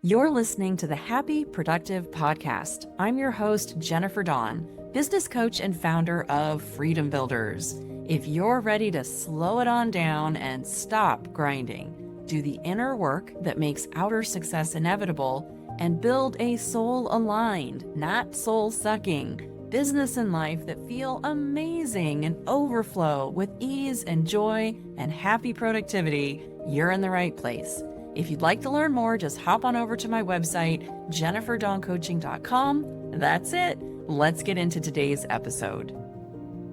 You're listening to the Happy Productive Podcast. I'm your host, Jennifer Dawn, business coach and founder of Freedom Builders. If you're ready to slow it on down and stop grinding, do the inner work that makes outer success inevitable, and build a soul-aligned, not soul-sucking, business and life that feel amazing and overflow with ease and joy and happy productivity, you're in the right place. If you'd like to learn more, just hop on over to my website, jenniferdawncoaching.com. That's it. Let's get into today's episode.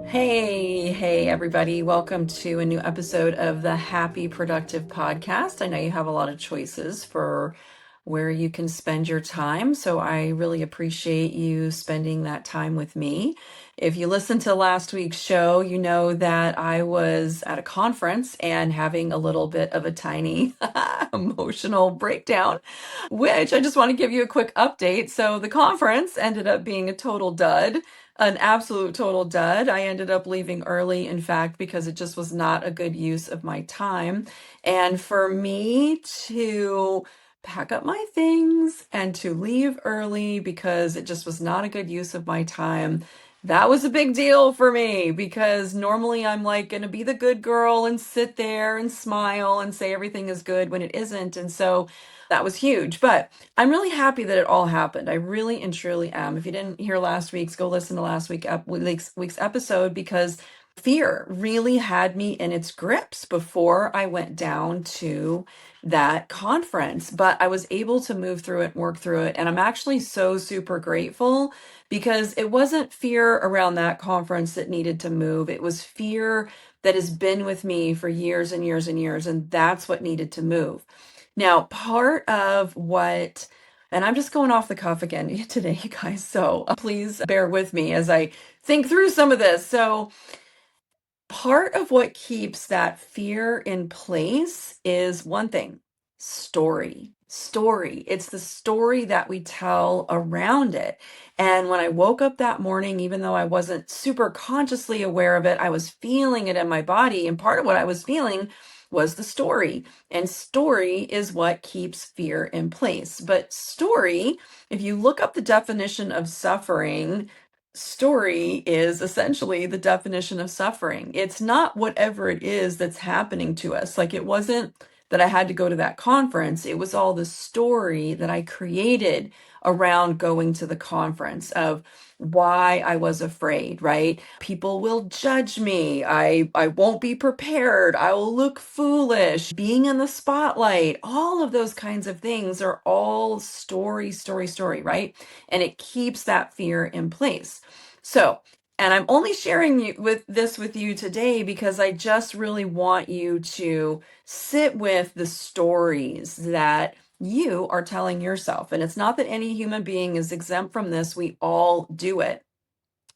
Hey, everybody. Welcome to a new episode of the Happy Productive Podcast. I know you have a lot of choices for where you can spend your time, so I really appreciate you spending that time with me. If you listened to last week's show, you know that I was at a conference and having a little bit of a tiny emotional breakdown, which I just want to give you a quick update. So the conference ended up being a total dud. An absolute total dud. I ended up leaving early, in fact, because it just was not a good use of my time. And for me to pack up my things and to leave early because it just was not a good use of my time, that was a big deal for me because normally I'm like going to be the good girl and sit there and smile and say everything is good when it isn't. And so that was huge. But I'm really happy that it all happened. I really and truly am. If you didn't hear last week's, go listen to last week's episode because fear really had me in its grips before I went down to that conference. But I was able to move through it, work through it. And I'm actually so super grateful because it wasn't fear around that conference that needed to move. It was fear that has been with me for years and years and years. And that's what needed to move. Now, part of what, and I'm just going off the cuff again today, you guys, so please bear with me as I think through some of this. So, part of what keeps that fear in place is one thing: story. Story. It's the story that we tell around it. And when I woke up that morning, even though I wasn't super consciously aware of it, I was feeling it in my body. And part of what I was feeling was the story. And story is what keeps fear in place. But story, if you look up the definition of suffering, story is essentially the definition of suffering. It's not whatever it is that's happening to us. Like, it wasn't that I had to go to that conference. It was all the story that I created around going to the conference of why I was afraid, right? People will judge me. I won't be prepared. I will look foolish. Being in the spotlight, all of those kinds of things are all story, right? And it keeps that fear in place. So, and I'm only sharing this with you today because I just really want you to sit with the stories that you are telling yourself. And it's not that any human being is exempt from this. We all do it.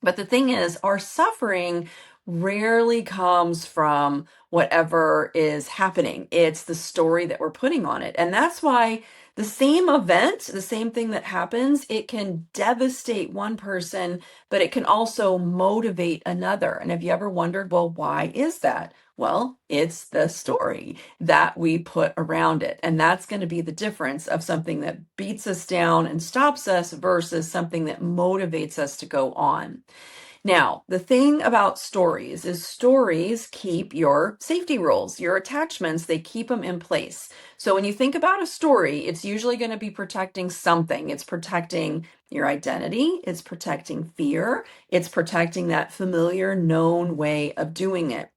But the thing is, our suffering rarely comes from whatever is happening. It's the story that we're putting on it. And that's why the same event, the same thing that happens, it can devastate one person, but it can also motivate another. And have you ever wondered, well, why is that? Well, it's the story that we put around it. And that's going to be the difference of something that beats us down and stops us versus something that motivates us to go on. Now, the thing about stories is stories keep your safety rules, your attachments, they keep them in place. So when you think about a story, it's usually going to be protecting something. It's protecting your identity, it's protecting fear, it's protecting that familiar, known way of doing it.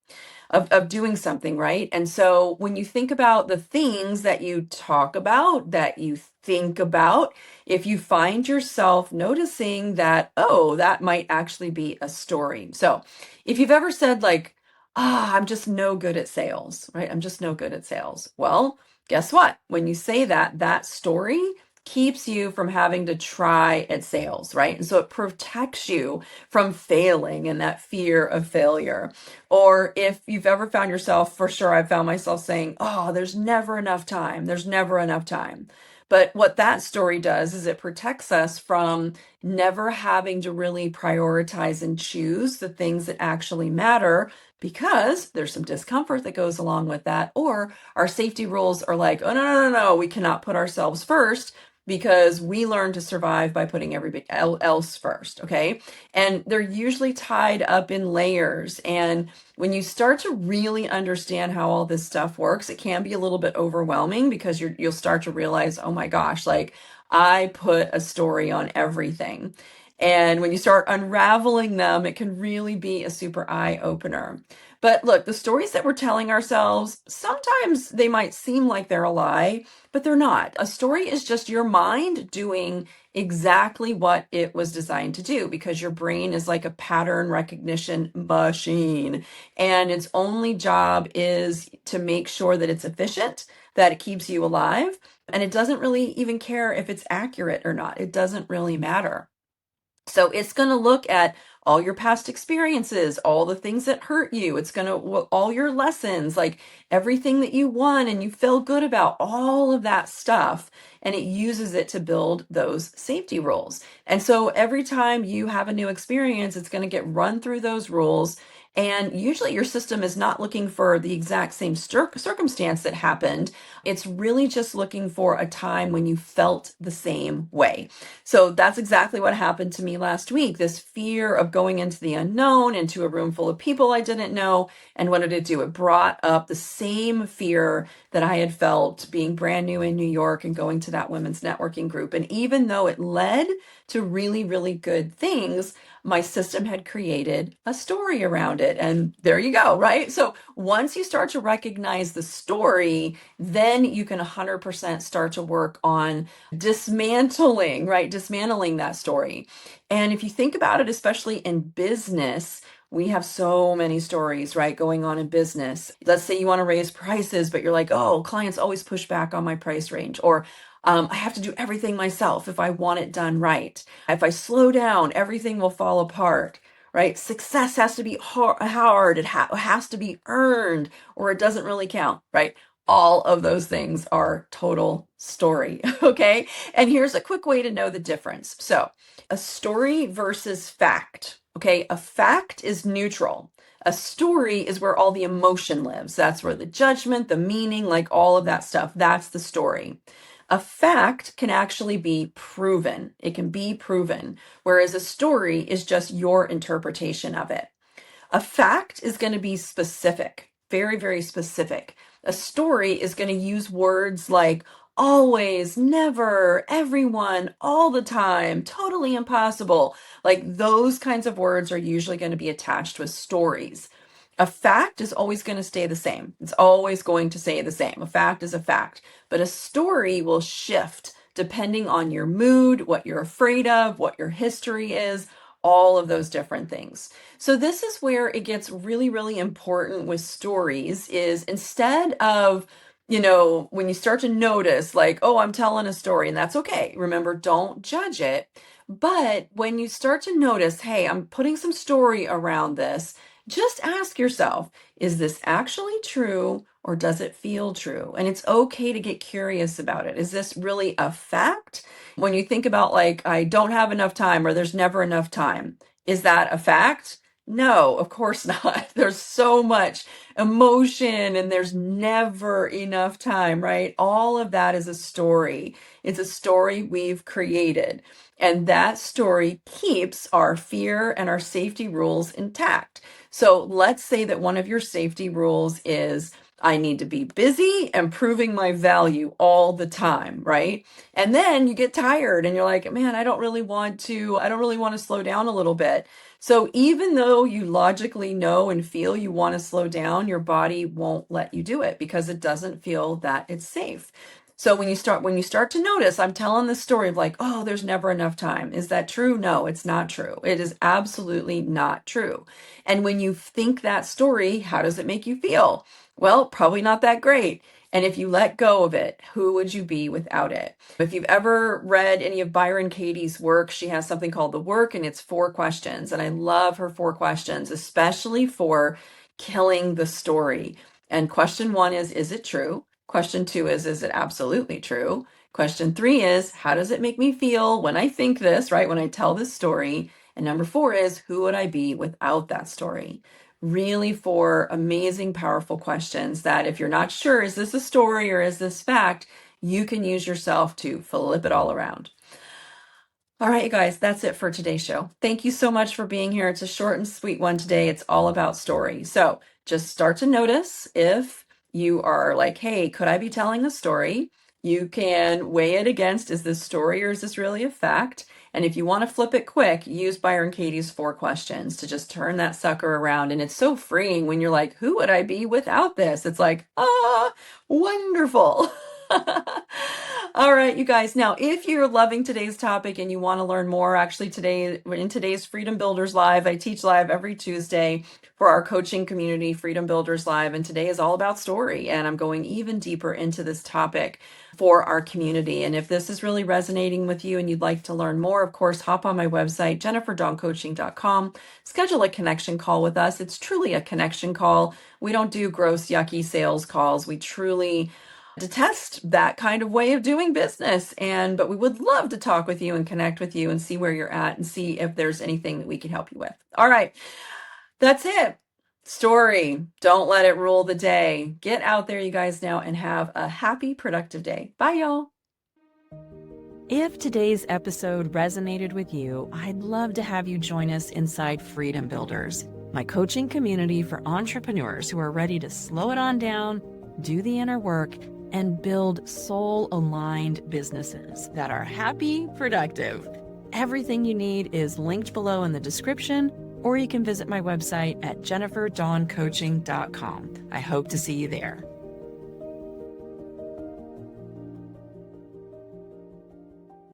Of doing something, right? And so when you think about the things that you talk about, that you think about, if you find yourself noticing that, oh, that might actually be a story. So if you've ever said, like, I'm just no good at sales, right? I'm just no good at sales. Well, guess what? When you say that, that story keeps you from having to try at sales, right? And so it protects you from failing and that fear of failure. Or if you've ever found yourself, for sure, I've found myself saying, oh, there's never enough time. There's never enough time. But what that story does is it protects us from never having to really prioritize and choose the things that actually matter because there's some discomfort that goes along with that. Or our safety rules are like, oh, no, no, no, no, we cannot put ourselves first because we learn to survive by putting everybody else first. Okay. And they're usually tied up in layers. And when you start to really understand how all this stuff works, it can be a little bit overwhelming because you'll start to realize, oh my gosh, like I put a story on everything. And when you start unraveling them, it can really be a super eye opener. But look, the stories that we're telling ourselves, sometimes they might seem like they're a lie, but they're not. A story is just your mind doing exactly what it was designed to do because your brain is like a pattern recognition machine. And its only job is to make sure that it's efficient, that it keeps you alive. And it doesn't really even care if it's accurate or not. It doesn't really matter. So it's going to look at all your past experiences, all the things that hurt you. It's going to, all your lessons, like everything that you won and you feel good about, all of that stuff. And it uses it to build those safety rules. And so every time you have a new experience, it's going to get run through those rules. And usually your system is not looking for the exact same circumstance that happened. It's really just looking for a time when you felt the same way. So that's exactly what happened to me last week. This fear of going into the unknown, into a room full of people I didn't know. And what did it do? It brought up the same fear that I had felt being brand new in New York and going to that women's networking group. And even though it led to really, really good things, my system had created a story around it. And there you go, right? So once you start to recognize the story, then you can 100% start to work on dismantling, right? Dismantling that story. And if you think about it, especially in business, we have so many stories, right, going on in business. Let's say you want to raise prices, but you're like, oh, clients always push back on my price range. Or I have to do everything myself if I want it done right. If I slow down, everything will fall apart, right? Success has to be hard. It has to be earned, or it doesn't really count, right? All of those things are total story. Okay. And here's a quick way to know the difference. So, a story versus fact. Okay. A fact is neutral. A story is where all the emotion lives. That's where the judgment, the meaning, like all of that stuff, that's the story. A fact can actually be proven. It can be proven, whereas a story is just your interpretation of it. A fact is going to be specific, very, very specific. A story is going to use words like always, never, everyone, all the time, totally impossible. Like those kinds of words are usually going to be attached with stories. A fact is always going to stay the same. It's always going to say the same. A fact is a fact, but a story will shift depending on your mood, what you're afraid of, what your history is, all of those different things. So this is where it gets really, really important with stories is instead of, when you start to notice like, oh, I'm telling a story and that's okay. Remember, don't judge it. But when you start to notice, hey, I'm putting some story around this, just ask yourself, is this actually true or does it feel true? And it's okay to get curious about it. Is this really a fact? When you think about like, I don't have enough time or there's never enough time, is that a fact? No, of course not. There's so much emotion and there's never enough time, right? All of that is a story. It's a story we've created. And that story keeps our fear and our safety rules intact. So let's say that one of your safety rules is I need to be busy and proving my value all the time, right? And then you get tired and you're like, man, I don't really want to slow down a little bit. So even though you logically know and feel you want to slow down, your body won't let you do it because it doesn't feel that it's safe. So when you start to notice, I'm telling this story of like, oh, there's never enough time. Is that true? No, it's not true. It is absolutely not true. And when you think that story, how does it make you feel? Well, probably not that great. And if you let go of it, who would you be without it? If you've ever read any of Byron Katie's work, she has something called The Work, and it's 4 questions. And I love her 4 questions, especially for killing the story. And question 1 is it true? Question 2 is it absolutely true? Question 3 is, how does it make me feel when I think this, right? When I tell this story. And number 4 is, who would I be without that story? Really 4 amazing, powerful questions that if you're not sure, is this a story or is this fact, you can use yourself to flip it all around. All right, you guys, that's it for today's show. Thank you so much for being here. It's a short and sweet one today. It's all about story. So just start to notice if you are like, hey, could I be telling a story? You can weigh it against, is this story or is this really a fact? And if you want to flip it quick, use Byron Katie's 4 questions to just turn that sucker around. And it's so freeing when you're like, who would I be without this? It's like, wonderful. All right, you guys. Now, if you're loving today's topic and you want to learn more, actually today, in today's Freedom Builders Live, I teach live every Tuesday for our coaching community, Freedom Builders Live. And today is all about story. And I'm going even deeper into this topic for our community. And if this is really resonating with you and you'd like to learn more, of course, hop on my website, jenniferdawncoaching.com, schedule a connection call with us. It's truly a connection call. We don't do gross, yucky sales calls. We truly detest that kind of way of doing business, but we would love to talk with you and connect with you and see where you're at and see if there's anything that we can help you with. All right, that's it. Story. Don't let it rule the day. Get out there, you guys, now, and have a happy, productive day. Bye, y'all. If today's episode resonated with you, I'd love to have you join us inside Freedom Builders, my coaching community for entrepreneurs who are ready to slow it on down, do the inner work, and build soul-aligned businesses that are happy, productive. Everything you need is linked below in the description, or you can visit my website at jenniferdawncoaching.com. I hope to see you there.